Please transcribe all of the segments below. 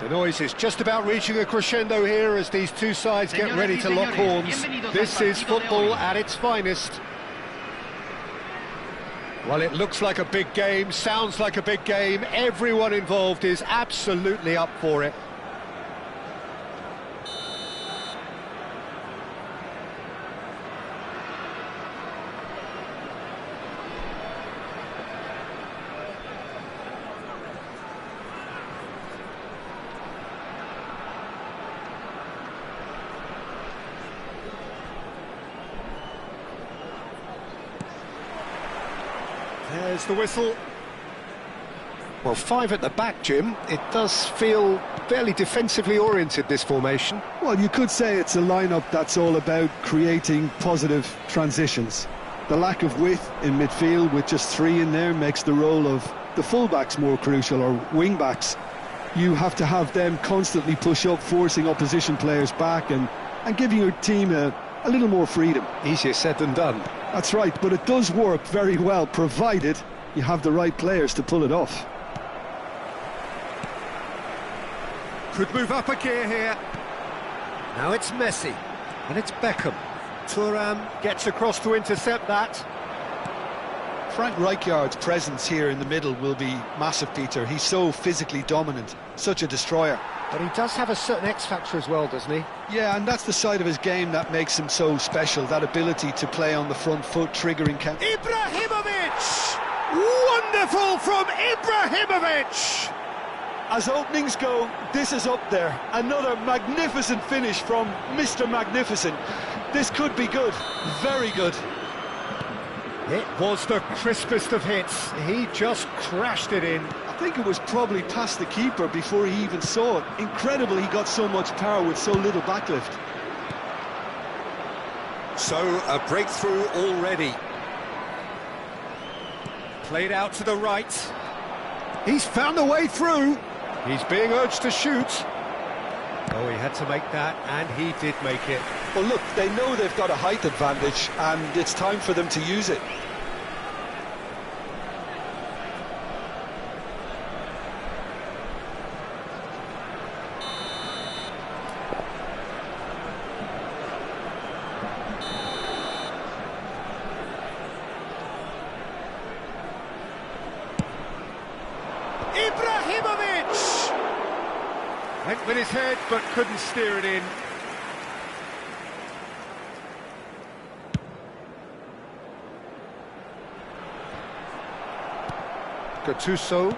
The noise is just about reaching a crescendo here as these two sides get ready to lock horns. This is football at its finest. Well, it looks like a big game, sounds like a big game. Everyone involved is absolutely up for it. There's the whistle. Well, 5 at the back, Jim. It does feel fairly defensively oriented, this formation. Well, you could say it's a lineup that's all about creating positive transitions. The lack of width in midfield with just 3 in there makes the role of the fullbacks more crucial, or wing-backs. You have to have them constantly push up, forcing opposition players back and giving your team a little more freedom. Easier said than done. That's right, but it does work very well, provided you have the right players to pull it off. Could move up a gear here. Now it's Messi, and it's Beckham. Thuram gets across to intercept that. Frank Rijkaard's presence here in the middle will be massive, Peter. He's so physically dominant, such a destroyer. But he does have a certain X-factor as well, doesn't he? Yeah, and that's the side of his game that makes him so special, that ability to play on the front foot, triggering counter. Ibrahimovic! Wonderful from Ibrahimovic! As openings go, this is up there. Another magnificent finish from Mr. Magnificent. This could be good, very good. It was the crispest of hits. He just crashed it in. I think it was probably past the keeper before he even saw it. Incredible he got so much power with so little backlift. So, a breakthrough already. Played out to the right. He's found a way through. He's being urged to shoot. Oh, he had to make that, and he did make it. Well, look, they know they've got a height advantage, and it's time for them to use it. Ibrahimovic! Went with his head, but couldn't steer it in. Gattuso.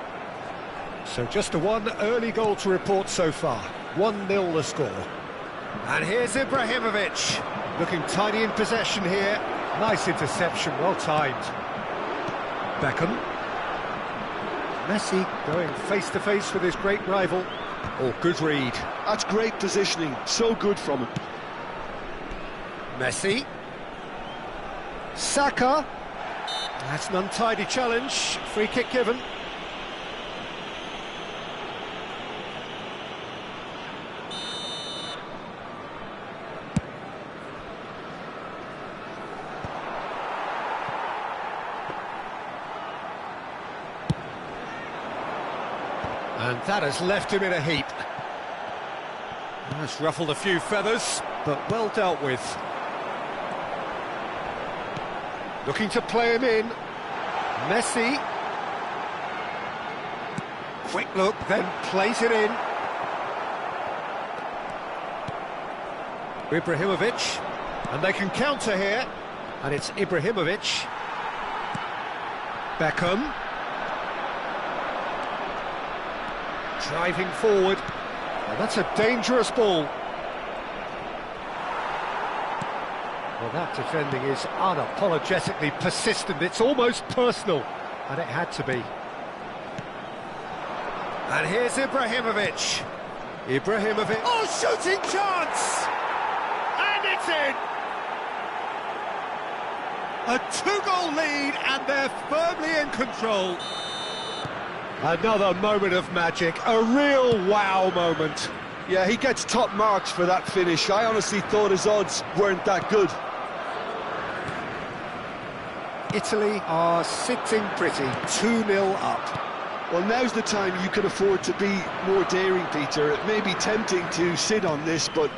So just a one early goal to report so far. 1-0 the score. And here's Ibrahimovic. Looking tidy in possession here. Nice interception, well timed. Beckham. Messi going face-to-face with his great rival. Oh, good read. That's great positioning, so good from him. Messi. Saka. That's an untidy challenge. Free kick given. And that has left him in a heap. That's ruffled a few feathers, but well dealt with. Looking to play him in. Messi. Quick look, then plays it in. Ibrahimovic. And they can counter here. And it's Ibrahimovic. Beckham. Driving forward. Well, that's a dangerous ball. Well, that defending is unapologetically persistent. It's almost personal, and it had to be. And here's Ibrahimovic. Ibrahimovic. Oh, shooting chance! And it's in! A 2-goal lead, and they're firmly in control. Another moment of magic, a real wow moment. Yeah, he gets top marks for that finish. I honestly thought his odds weren't that good. Italy are sitting pretty, 2-0 up. Well, now's the time you can afford to be more daring, Peter. It may be tempting to sit on this, but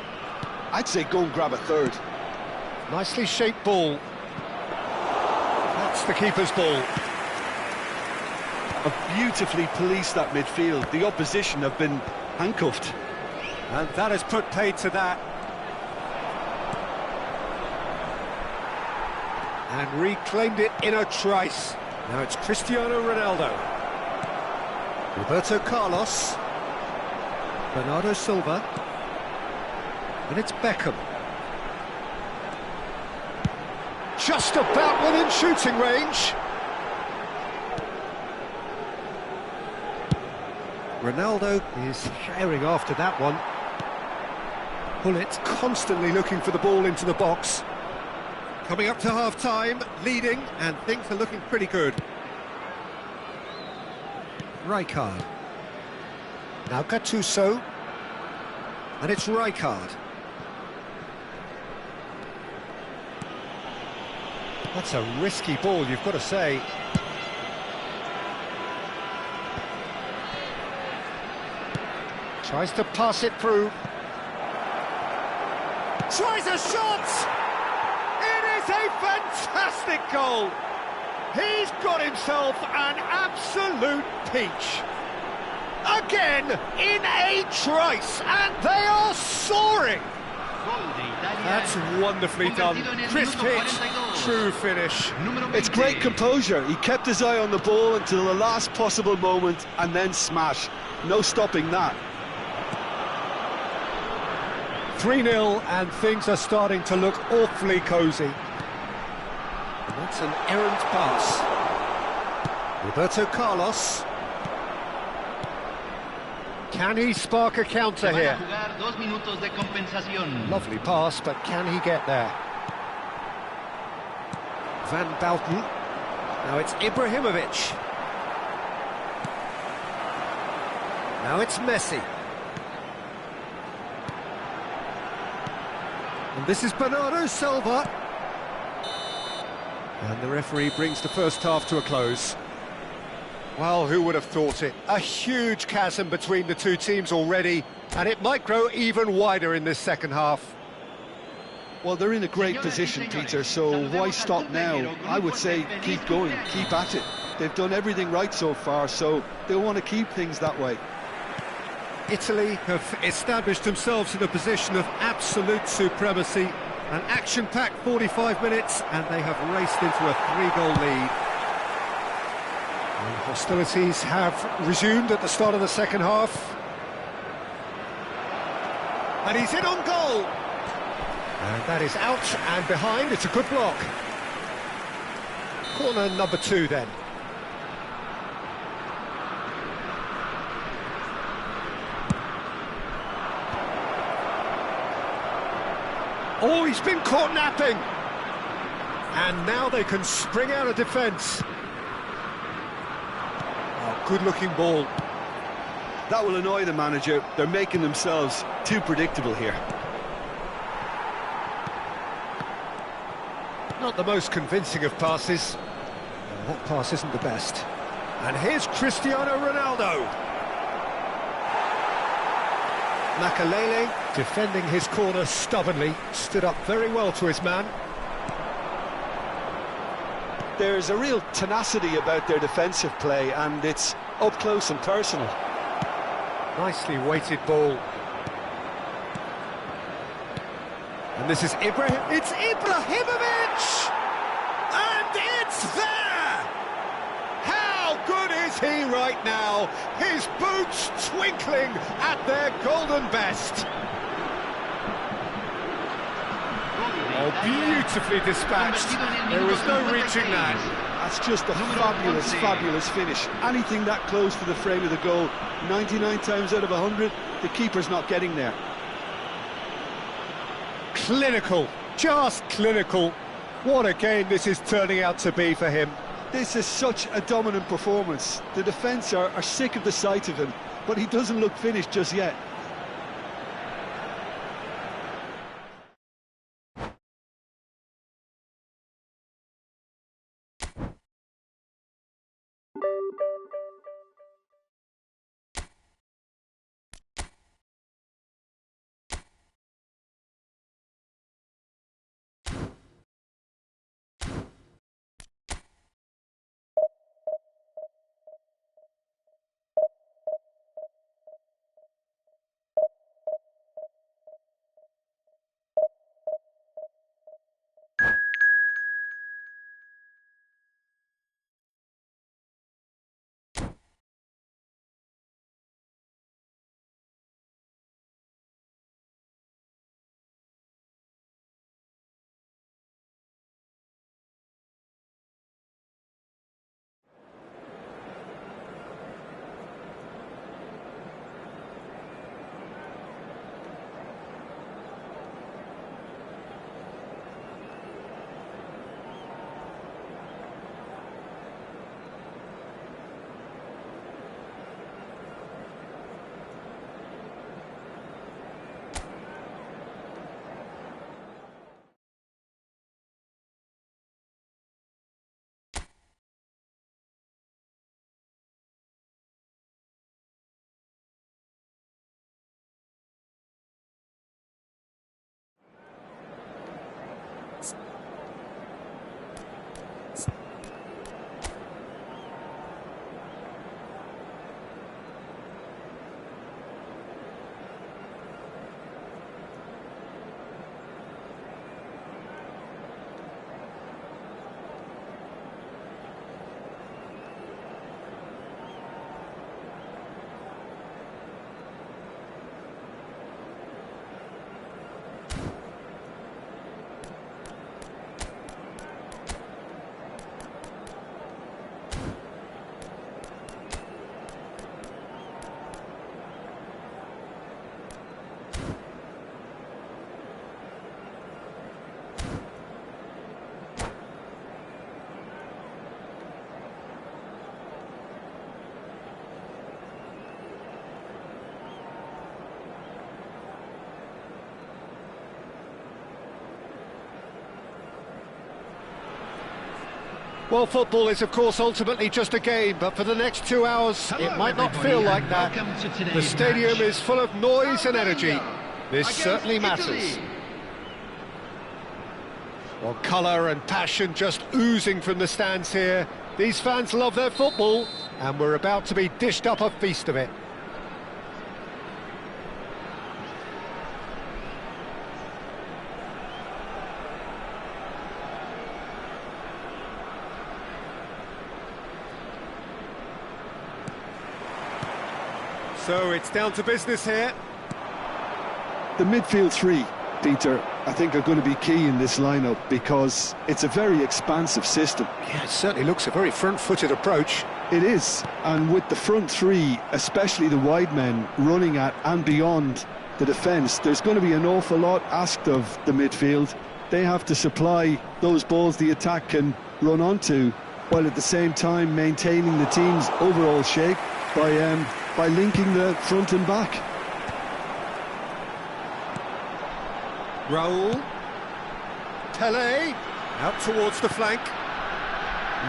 I'd say go and grab a third. Nicely shaped ball. That's the keeper's ball. Have beautifully policed that midfield. The opposition have been handcuffed. And that has put paid to that. And reclaimed it in a trice. Now it's Cristiano Ronaldo. Roberto Carlos. Bernardo Silva. And it's Beckham. Just about within shooting range. Ronaldo is sharing after that one. Bullet constantly looking for the ball into the box. Coming up to half-time, leading, and things are looking pretty good. Rijkaard. Now Gattuso. And it's Rijkaard. That's a risky ball, you've got to say. Tries to pass it through. Tries a shot! It is a fantastic goal! He's got himself an absolute peach. Again, in a trice, and they are soaring! That's wonderfully done. Crisp hit, true finish. It's great composure. He kept his eye on the ball until the last possible moment and then smash. No stopping that. 3-0 and things are starting to look awfully cosy. And that's an errant pass. Roberto Carlos. Can he spark a counter here? Lovely pass, but can he get there? Van Bauten. Now it's Ibrahimovic. Now it's Messi. And this is Bernardo Silva. And the referee brings the first half to a close. Well, who would have thought it? A huge chasm between the two teams already, and it might grow even wider in this second half. Well, they're in a great position, Peter, so why stop now? I would say keep going, keep at it. They've done everything right so far, so they'll want to keep things that way. Italy have established themselves in a position of absolute supremacy. An action-packed 45 minutes, and they have raced into a 3-goal lead. And hostilities have resumed at the start of the second half. And he's in on goal! And that is out and behind. It's a good block. Corner number 2 then. Oh, he's been caught napping! And now they can spring out of defence. Oh, good-looking ball. That will annoy the manager. They're making themselves too predictable here. Not the most convincing of passes. That pass isn't the best. And here's Cristiano Ronaldo. Makalele, defending his corner stubbornly, stood up very well to his man. There's a real tenacity about their defensive play, and it's up close and personal. Nicely weighted ball. And this is it's Ibrahimovic! And it's there! How good is he right now? His boots twinkling at their golden best. Oh, beautifully dispatched. There was no reaching that. That's just a fabulous, fabulous finish. Anything that close to the frame of the goal, 99 times out of 100, the keeper's not getting there. Clinical, just clinical. What a game this is turning out to be for him. This is such a dominant performance. The defence are sick of the sight of him, but he doesn't look finished just yet. Well, football is, of course, ultimately just a game, but for the next 2 hours, it might not feel like that. The stadium is full of noise and energy. This certainly matters. Well, colour and passion just oozing from the stands here. These fans love their football, and we're about to be dished up a feast of it. So it's down to business here. The midfield three, Peter, I think are going to be key in this lineup because it's a very expansive system. Yeah, it certainly looks a very front-footed approach. It is, and with the front three, especially the wide men, running at and beyond the defence, there's going to be an awful lot asked of the midfield. They have to supply those balls the attack can run onto, while at the same time maintaining the team's overall shape by linking the front and back. Raul. Pele. Out towards the flank.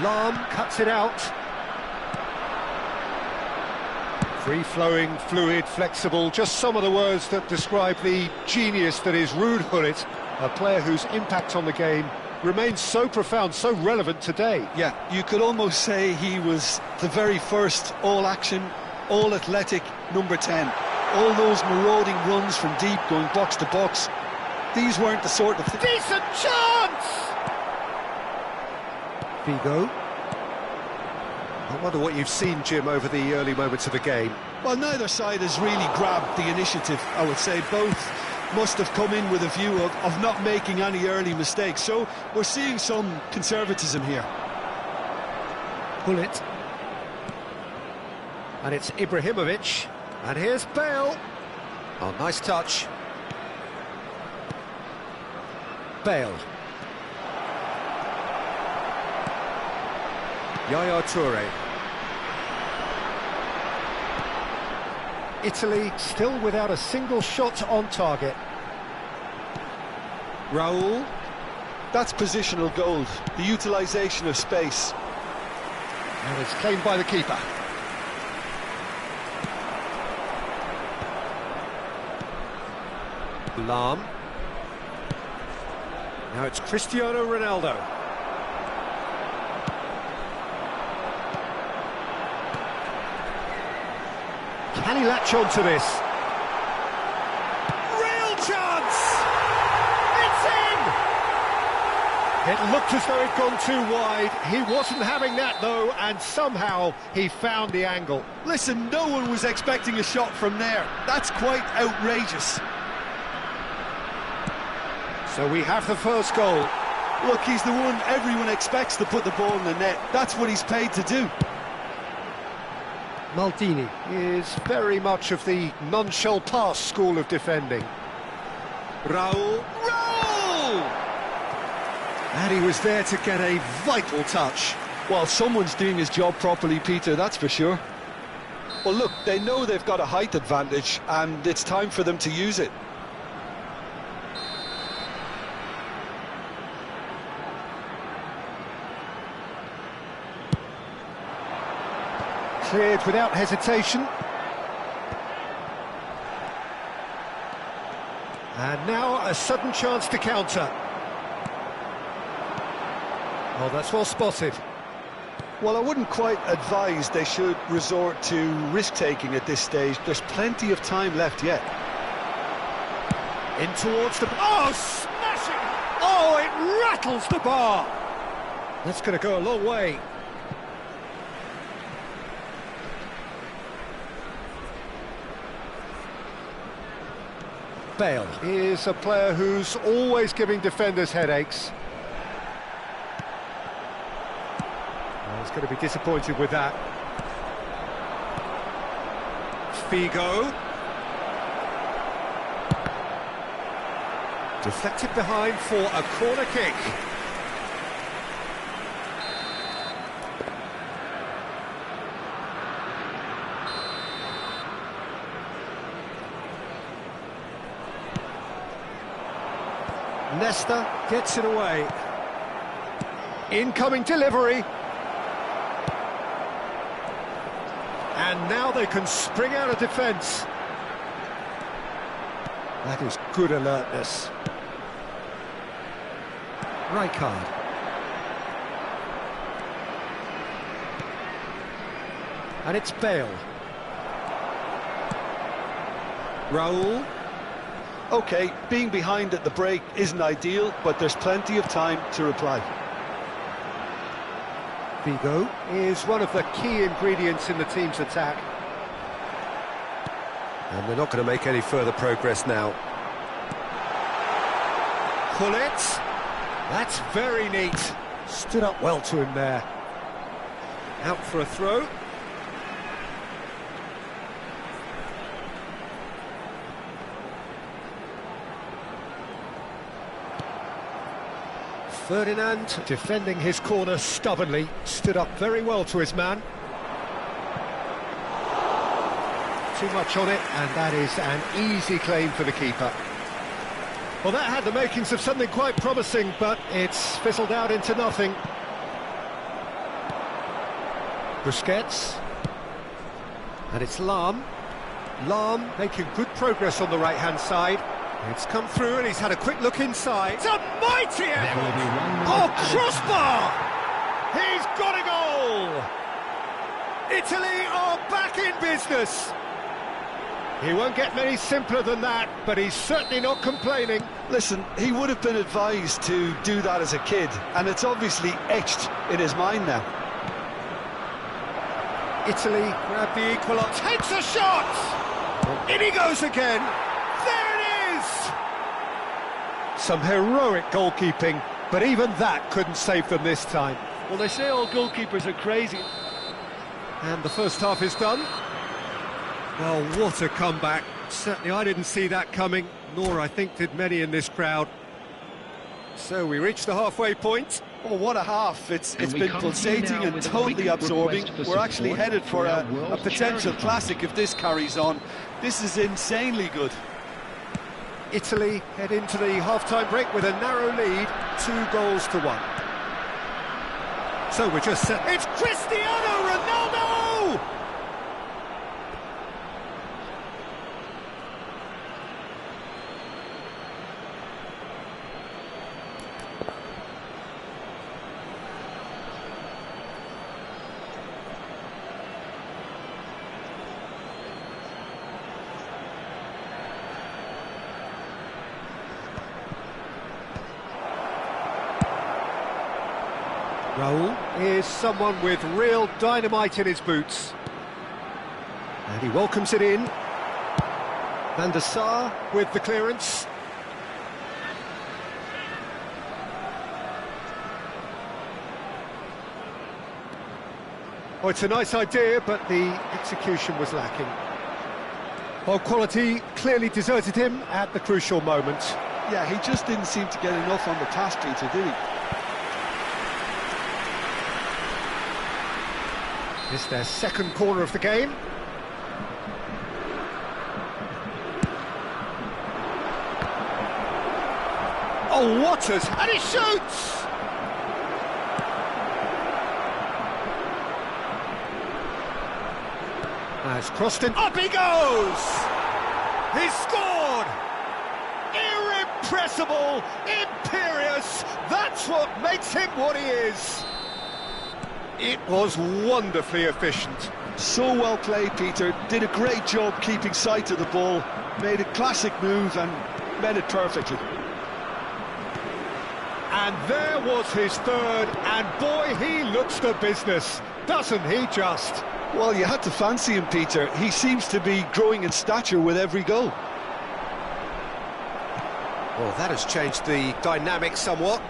Lam cuts it out. Free-flowing, fluid, flexible, just some of the words that describe the genius that is Ruud Gullit, a player whose impact on the game remains so profound, so relevant today. Yeah, you could almost say he was the very first all-action, all-athletic number 10. All those marauding runs from deep, going box to box, these weren't the sort of... Decent chance! Figo. I wonder what you've seen, Jim, over the early moments of the game. Well, neither side has really grabbed the initiative, I would say. Both must have come in with a view of not making any early mistakes. So we're seeing some conservatism here. Gullit. And it's Ibrahimovic. And here's Bale. Oh, nice touch. Bale. Yaya Toure. Italy still without a single shot on target. Raul. That's positional gold, the utilisation of space. And it's claimed by the keeper. Lam. Now it's Cristiano Ronaldo. Can he latch on to this? Real chance! It's in! It looked as though it'd gone too wide. He wasn't having that, though, and somehow he found the angle. Listen, no one was expecting a shot from there. That's quite outrageous. So we have the first goal. Look, he's the one everyone expects to put the ball in the net. That's what he's paid to do. Maldini is very much of the non-shall-pass school of defending. Raul. Raul! And he was there to get a vital touch. Well, someone's doing his job properly, Peter, that's for sure. Well, look, they know they've got a height advantage, and it's time for them to use it. Cleared without hesitation. And now a sudden chance to counter. Oh, that's well spotted. Well, I wouldn't quite advise they should resort to risk-taking at this stage. There's plenty of time left yet. In towards the... Oh, smashing! Oh, it rattles the bar! That's going to go a long way. Bale is a player who's always giving defenders headaches. He's going to be disappointed with that. Figo. Deflected behind for a corner kick. Nesta gets it away. Incoming delivery. And now they can spring out of defence. That is good alertness. Rijkaard. And it's Bale. Raul. OK, being behind at the break isn't ideal, but there's plenty of time to reply. Vigo is one of the key ingredients in the team's attack. And they're not going to make any further progress now. Gullit. That's very neat. Stood up well to him there. Out for a throw. Ferdinand, defending his corner stubbornly, stood up very well to his man. Too much on it, and that is an easy claim for the keeper. Well, that had the makings of something quite promising, but it's fizzled out into nothing. Busquets. And it's Lahm. Lahm making good progress on the right-hand side. It's come through and he's had a quick look inside. It's a mighty effort! Oh, crossbar! He's got a goal! Italy are back in business! He won't get many simpler than that, but he's certainly not complaining. Listen, he would have been advised to do that as a kid, and it's obviously etched in his mind now. Italy grab the equaliser. Takes a shot! In he goes again! There it is! Some heroic goalkeeping, but even that couldn't save them this time. Well, they say all goalkeepers are crazy. And the first half is done. Well, what a comeback. Certainly I didn't see that coming, nor I think did many in this crowd. So we reached the halfway point. Oh, what a half. It's been pulsating and totally absorbing. We're actually headed for a potential classic if this carries on. This is insanely good. Italy head into the half-time break with a narrow lead, 2-1. So we're just set. It's Cristiano Ronaldo! Raul is someone with real dynamite in his boots. And he welcomes it in. Van der Sar with the clearance. Oh, it's a nice idea, but the execution was lacking. Well, quality clearly deserted him at the crucial moment. Yeah, he just didn't seem to get enough on the pass, Peter, did he? It's their second corner of the game. Oh, Waters, and he shoots! Has crossed in. Up he goes! He's scored! Irrepressible, imperious, that's what makes him what he is. It was wonderfully efficient. So well played, Peter. Did a great job keeping sight of the ball. Made a classic move and made it perfectly. And there was his third, and boy, he looks the business, doesn't he just? Well, you had to fancy him, Peter. He seems to be growing in stature with every goal. Well, that has changed the dynamic somewhat.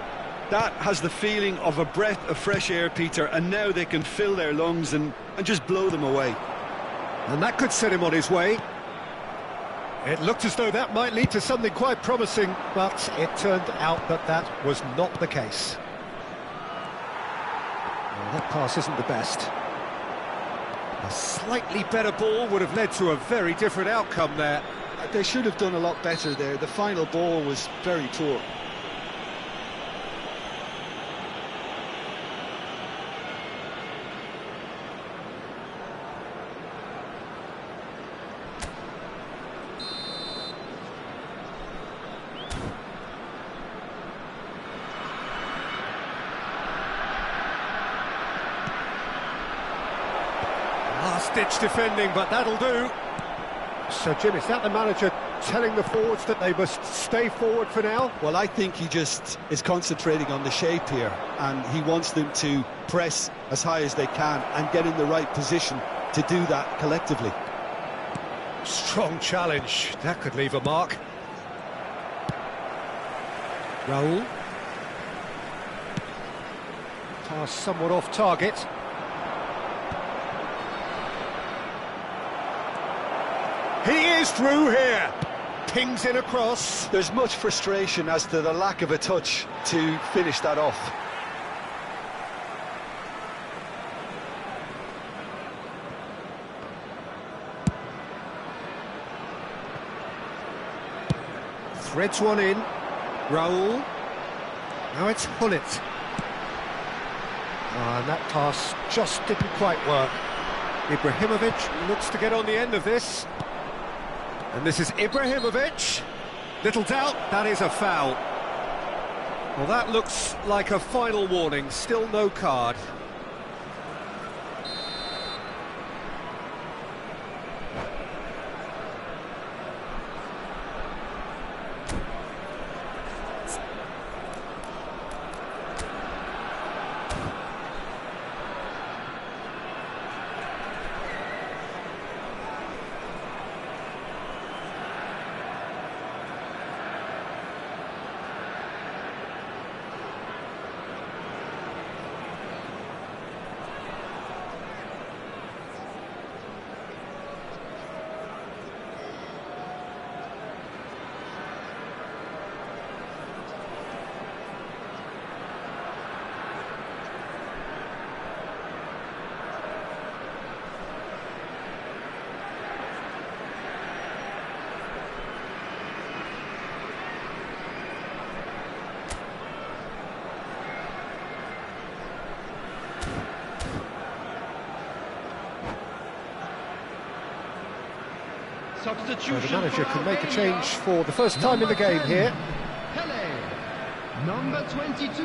That has the feeling of a breath of fresh air, Peter, and now they can fill their lungs and just blow them away. And that could set him on his way. It looked as though that might lead to something quite promising, but it turned out that that was not the case. Well, that pass isn't the best. A slightly better ball would have led to a very different outcome there. They should have done a lot better there. The final ball was very poor. last-ditch defending, but that'll do. So, Jim, is that the manager telling the forwards that they must stay forward for now? Well, I think he just is concentrating on the shape here, and he wants them to press as high as they can and get in the right position to do that collectively. Strong challenge. That could leave a mark. Raul. Pass somewhat off target. He is through here. Pings in across. There's much frustration as to the lack of a touch to finish that off. Threads one in. Raul. Now it's Hullet. And that pass just didn't quite work. Ibrahimovic looks to get on the end of this. And this is Ibrahimovic. Little doubt, that is a foul. Well, that looks like a final warning. Still no card. So the manager can make a change for the first time in the game here. Pele. Number 22,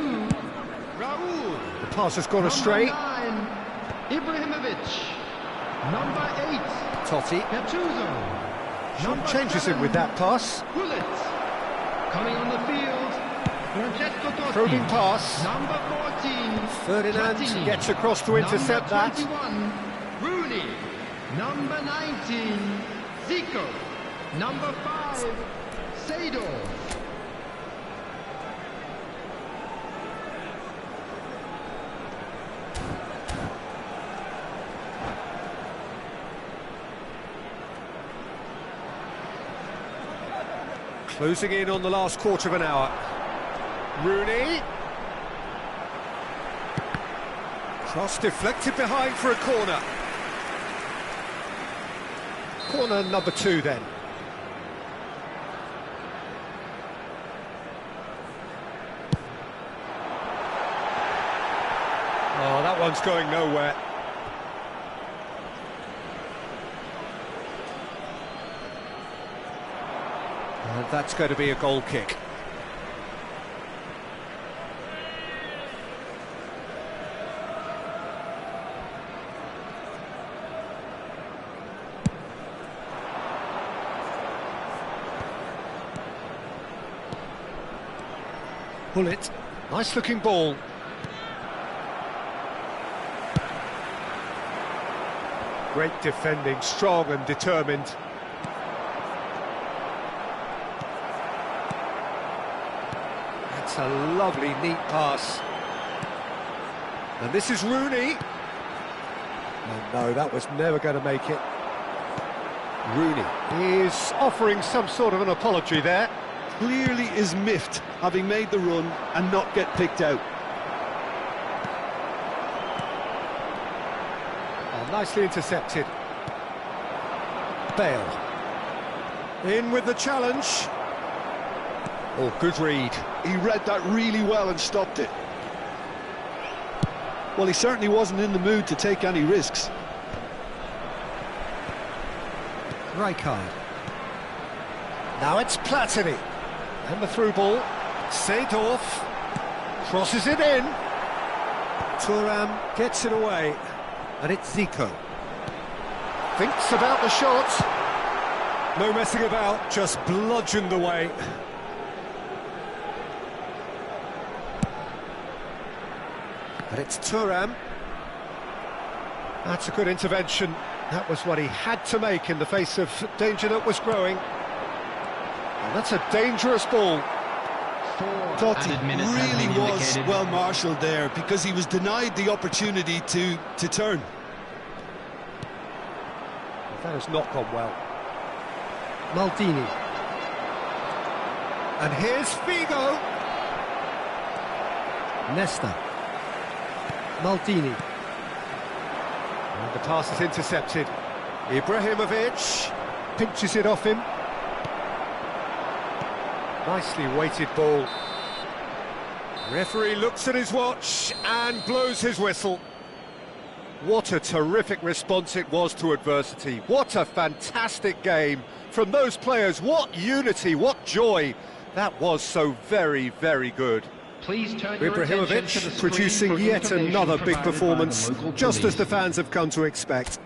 Raul. The pass has gone astray. Number 9, Ibrahimovic. Number 8, Totti. Gattuso. Some changes in with that pass. Hullet. Coming on the field, Francesco Totti. Probing pass. Number 14, Ferdinand Totti. gets across to intercept Number that. 21, Rooney. Number 19, Zico. Number 5, Seedorf. Closing in on the last quarter of an hour. Rooney. Cross deflected behind for a corner. Corner number 2 then. Oh, that one's going nowhere. And that's going to be a goal kick. Hullet, nice looking ball. Great defending, strong and determined. That's a lovely, neat pass. And this is Rooney. Oh no, that was never going to make it. Rooney is offering some sort of an apology there. Clearly is miffed, having made the run and not get picked out. Oh, nicely intercepted. Bale. In with the challenge. Oh, good read. He read that really well and stopped it. Well, he certainly wasn't in the mood to take any risks. Rijkaard. Now it's Platini. And the through ball. Seedorf crosses it in. Thuram gets it away. And it's Zico. Thinks about the shot. No messing about, just bludgeoned away. But it's Thuram. That's a good intervention. That was what he had to make in the face of danger that was growing. And that's a dangerous ball. Totti really was well marshalled there because he was denied the opportunity to turn. That has not gone well. Maldini. And here's Figo. Nesta. Maldini. And the pass is intercepted. Ibrahimovic pinches it off him. Nicely weighted ball. Referee looks at his watch and blows his whistle. What a terrific response it was to adversity. What a fantastic game from those players. What unity, what joy. That was so very, very good. Please turn your attention to the Ibrahimovic screen producing for yet information another big provided by the performance, local just police. as the fans have come to expect.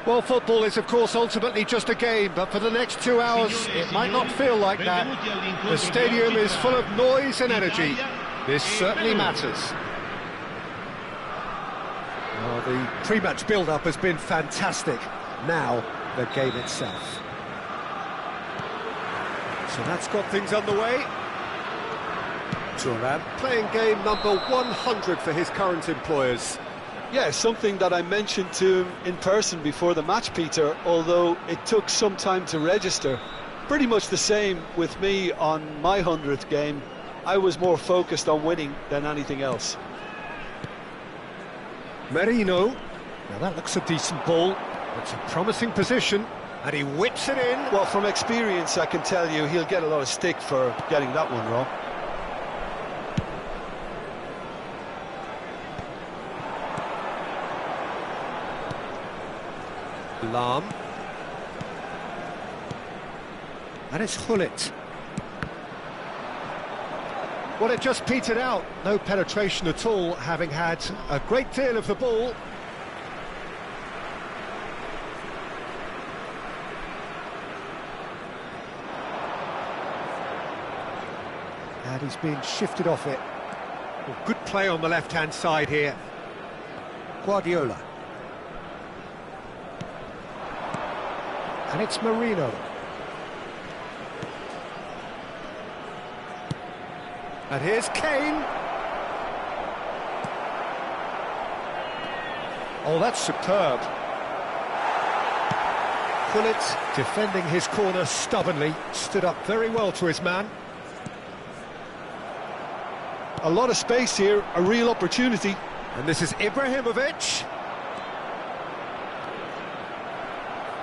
Well, football is, of course, ultimately just a game, but for the next 2 hours, it might not feel like that. The stadium is full of noise and energy. This certainly matters. Well, the pre-match build-up has been fantastic. Now, the game itself. So that's got things underway. Thuram playing game number 100 for his current employers. Yeah, something that I mentioned to him in person before the match, Peter, although it took some time to register. Pretty much the same with me on my 100th game. I was more focused on winning than anything else. Merino. Now that looks a decent ball. It's a promising position, and he whips it in. Well, from experience, I can tell you he'll get a lot of stick for getting that one wrong. Lam. And it's Hullet. Well, it just petered out. No penetration at all, having had a great deal of the ball. And he's being shifted off it. Well, good play on the left-hand side here. Guardiola. And it's Marino. And here's Kane. Oh, that's superb. Gullit, defending his corner stubbornly, stood up very well to his man. A lot of space here, a real opportunity. And this is Ibrahimovic.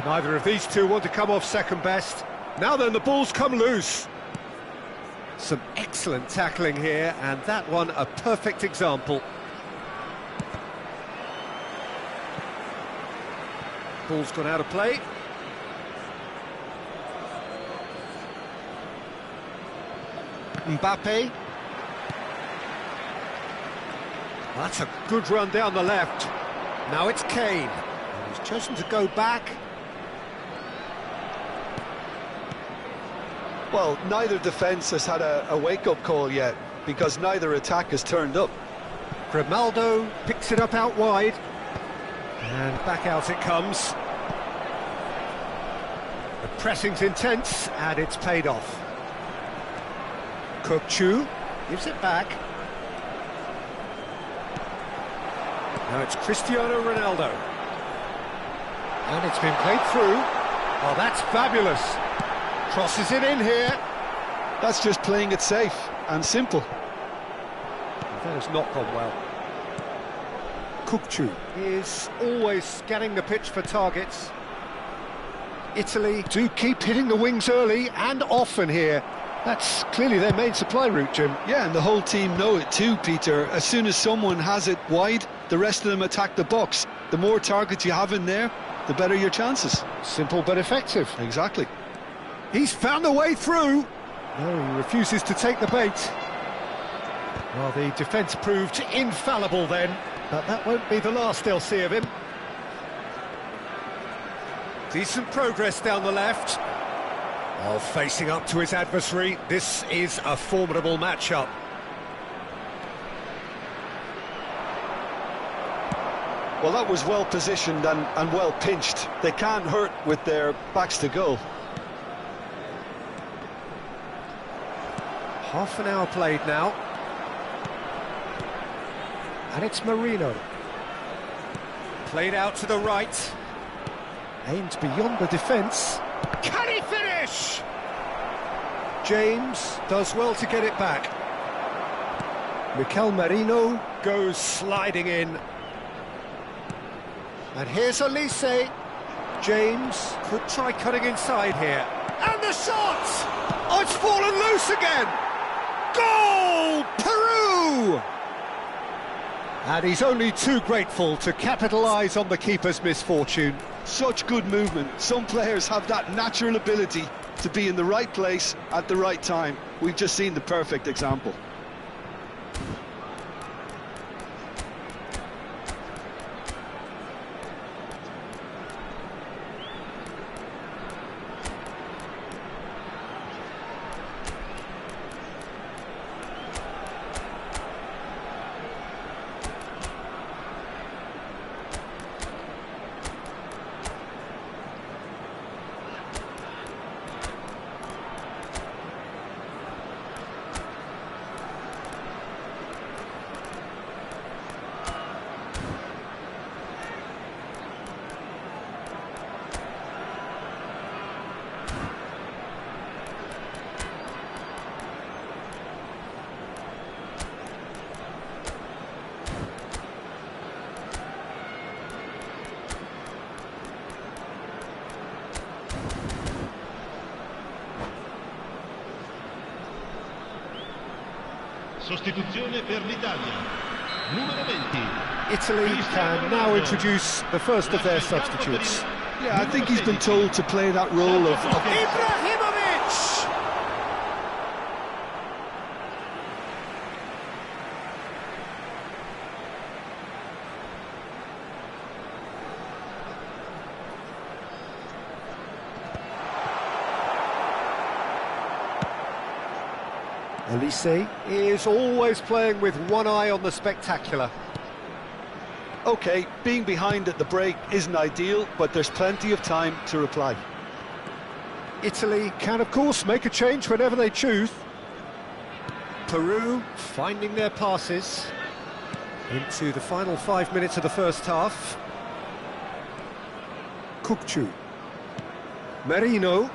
Neither of these two want to come off second best. Now then, the ball's come loose. Some excellent tackling here, and that one a perfect example. Ball's gone out of play. Mbappe. That's a good run down the left. Now it's Kane. And he's chosen to go back. Well, neither defence has had a wake-up call yet, because neither attack has turned up. Grimaldo picks it up out wide. And back out it comes. The pressing's intense, and it's paid off. Kokchu gives it back. Now it's Cristiano Ronaldo. And it's been played through. Oh, that's fabulous. Crosses it in here. That's just playing it safe and simple. That has not gone well. Kokchu is always scanning the pitch for targets. Italy do keep hitting the wings early and often here. That's clearly their main supply route, Jim. Yeah, and the whole team know it too, Peter. As soon as someone has it wide, the rest of them attack the box. The more targets you have in there, the better your chances. Simple but effective. Exactly. He's found a way through. No, he refuses to take the bait. Well, the defence proved infallible then, but that won't be the last they'll see of him. Decent progress down the left. While facing up to his adversary, this is a formidable matchup. Well, that was well positioned and well pinched. They can't hurt with their backs to goal. Half an hour played now. And it's Marino. Played out to the right. Aimed beyond the defence. Can he finish? James does well to get it back. Mikel Merino goes sliding in. And here's Olise. James could try cutting inside here. And the shot! Oh, it's fallen loose again! Goal! Peru! And he's only too grateful to capitalise on the keeper's misfortune. Such good movement. Some players have that natural ability to be in the right place at the right time. We've just seen the perfect example. Sostituzione per l'Italia. Numero 20. Italy can now introduce the first of their substitutes. Yeah, I think he's been told to play that role of... Ibrahimovic! Elise is always playing with one eye on the spectacular. OK, being behind at the break isn't ideal, but there's plenty of time to reply. Italy can, of course, make a change whenever they choose. Peru finding their passes into the final 5 minutes of the first half. Kukcu. Merino.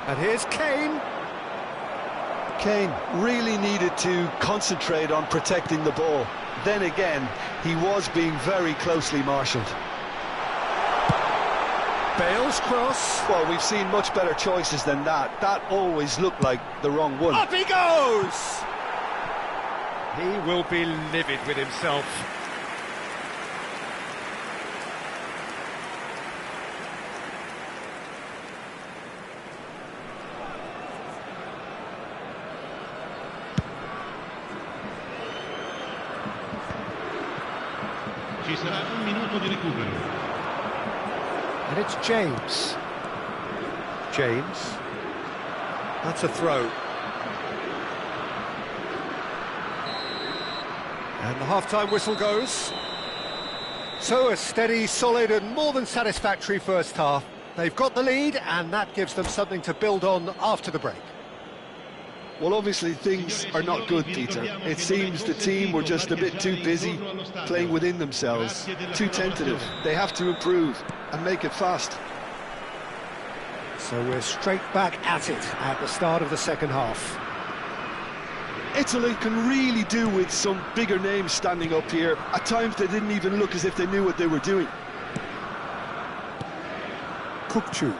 And here's Kane. Kane really needed to concentrate on protecting the ball. Then again, he was being very closely marshalled. Bale's cross. Well, we've seen much better choices than that. That always looked like the wrong one. Up he goes! He will be livid with himself. Ci sarà un minuto di recupero. And it's James. James. That's a throw. And the half-time whistle goes. So a steady, solid and more than satisfactory first half. They've got the lead and that gives them something to build on after the break. Well, obviously things are not good, Peter. It seems the team were just a bit too busy playing within themselves, too tentative. They have to improve and make it fast. So we're straight back at it at the start of the second half. Italy can really do with some bigger names standing up here. At times they didn't even look as if they knew what they were doing. Kukcu.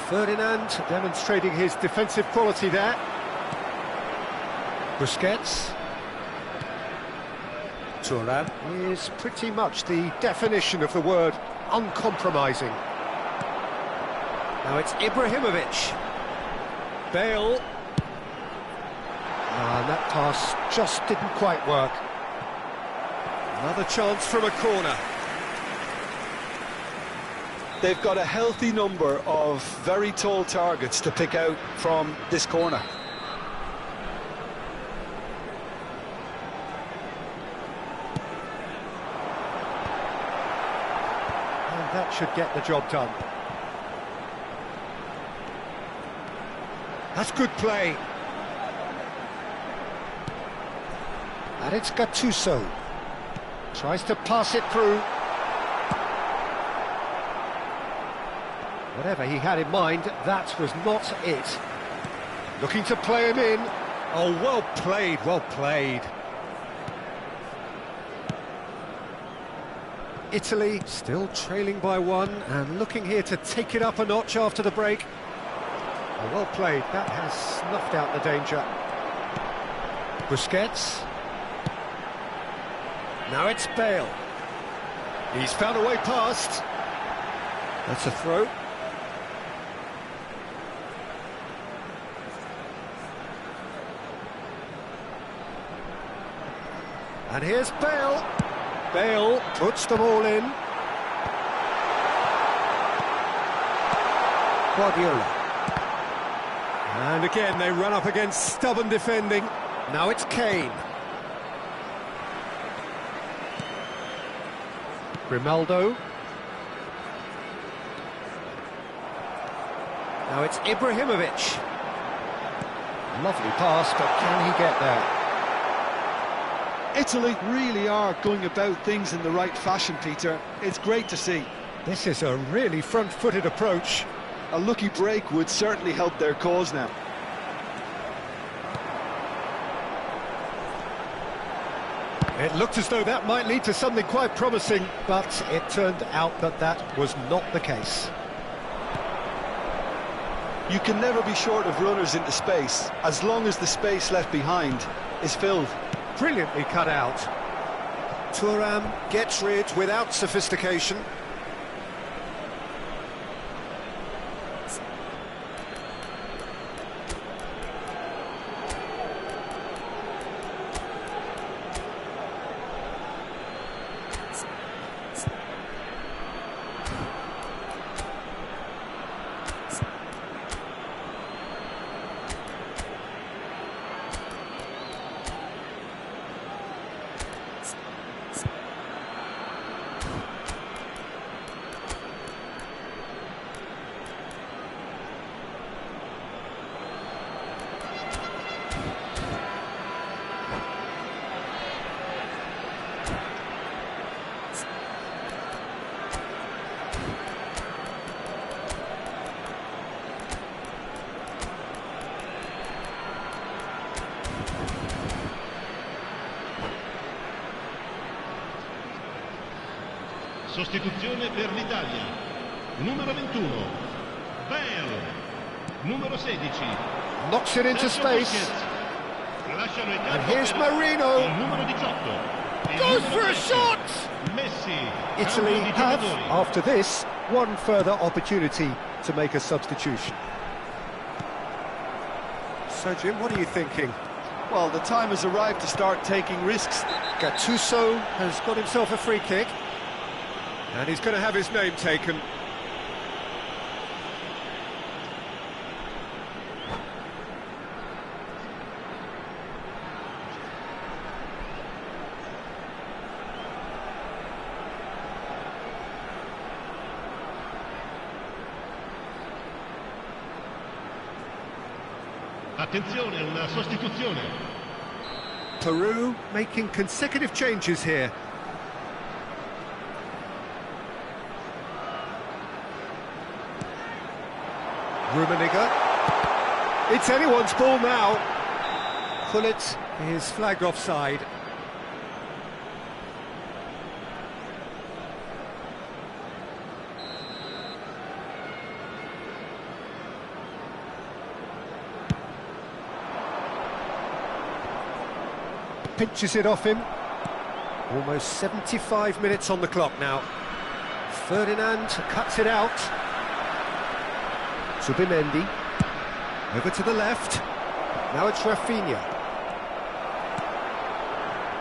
Ferdinand demonstrating his defensive quality there. Busquets. Thuram is pretty much the definition of the word uncompromising. Now it's Ibrahimovic. Bale. And that pass just didn't quite work. Another chance from a corner. They've got a healthy number of very tall targets to pick out from this corner. That should get the job done. That's good play. And it's Gattuso. Tries to pass it through. Whatever he had in mind, that was not it. Looking to play him in. Oh, well played, well played. Italy still trailing by one and looking here to take it up a notch after the break. Oh, well played, that has snuffed out the danger. Busquets. Now it's Bale. He's found a way past. That's a throw. And here's Bale. Bale puts them all in. Guardiola. And again they run up against stubborn defending. Now it's Kane. Grimaldo. Now it's Ibrahimovic. Lovely pass, but can he get there? Italy really are going about things in the right fashion, Peter. It's great to see. This is a really front-footed approach. A lucky break would certainly help their cause now. It looked as though that might lead to something quite promising, but it turned out that that was not the case. You can never be short of runners into space, as long as the space left behind is filled. Brilliantly cut out. Thuram gets rid without sophistication. Sostituzione per l'Italia. Numero 21. Bale. Numero 16. Knocks it into space. And here's Marino. Il numero 18. Goes for a shot! Messi. Italy Cambio di have, giocatori. after this, one further opportunity to make a substitution. So, Jim, what are you thinking? Well, the time has arrived to start taking risks. Gattuso has got himself a free kick. And he's going to have his name taken. Attenzione, una sostituzione. Peru making consecutive changes here. Rummenigge. It's anyone's ball now. Gullit is flagged offside. Pinches it off him. Almost 75 minutes on the clock now. Ferdinand cuts it out. Zubimendi. Over to the left. Now it's Rafinha.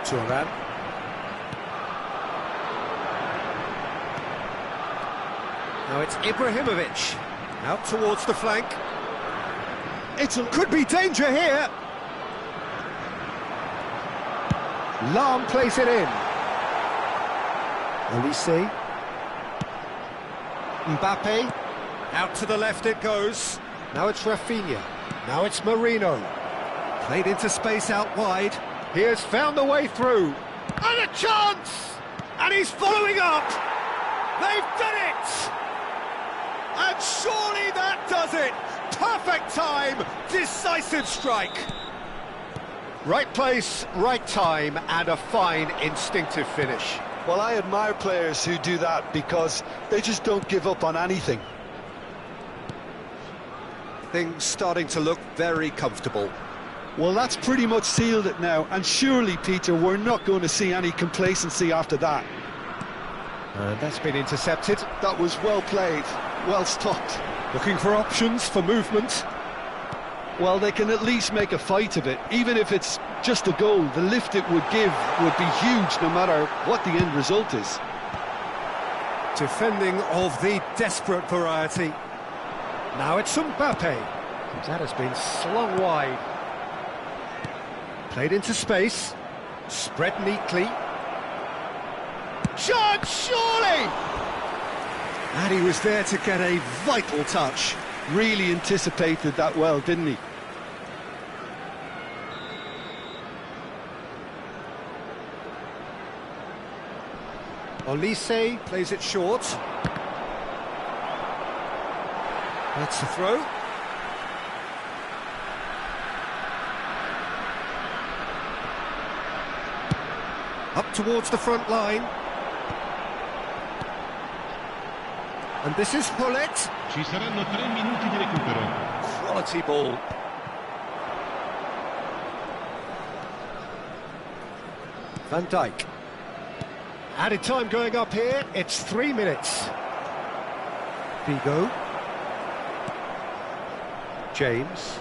Thuram. Now it's Ibrahimovic. Out towards the flank. Could be danger here. Lahm plays it in. Olise. Mbappe. Out to the left it goes. Now it's Rafinha. Now it's Marino. Played into space out wide. He has found the way through. And a chance! And he's following up! They've done it! And surely that does it! Perfect time! Decisive strike! Right place, right time, and a fine instinctive finish. Well, I admire players who do that because they just don't give up on anything. Things starting to look very comfortable. Well, that's pretty much sealed it now, and surely, Peter, we're not going to see any complacency after that. And that's been intercepted. That was well played, well stopped. Looking for options for movement. Well, they can at least make a fight of it. Even if it's just a goal, the lift it would give would be huge no matter what the end result is. Defending of the desperate variety. Now it's Mbappe. That has been slung wide. Played into space. Spread neatly. Chance, surely! And he was there to get a vital touch. Really anticipated that well, didn't he? Olise plays it short. That's the throw. Up towards the front line. And this is Gullit. Ci saranno 3 minuti di recupero. Quality ball. Van Dijk. Added time going up here, it's 3 minutes. Figo. James.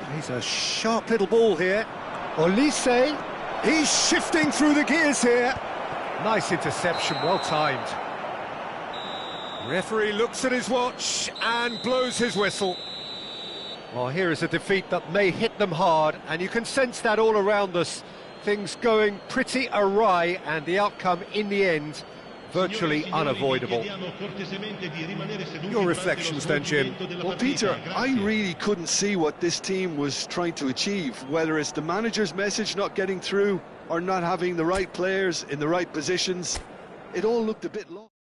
Plays a sharp little ball here. Olise. He's shifting through the gears here. Nice interception, well timed. Referee looks at his watch and blows his whistle. Well, here is a defeat that may hit them hard, and you can sense that all around us. Things going pretty awry, and the outcome in the end virtually unavoidable. Your reflections then, Jim? Well, Peter, I really couldn't see what this team was trying to achieve, whether it's the manager's message not getting through or not having the right players in the right positions. It all looked a bit lost.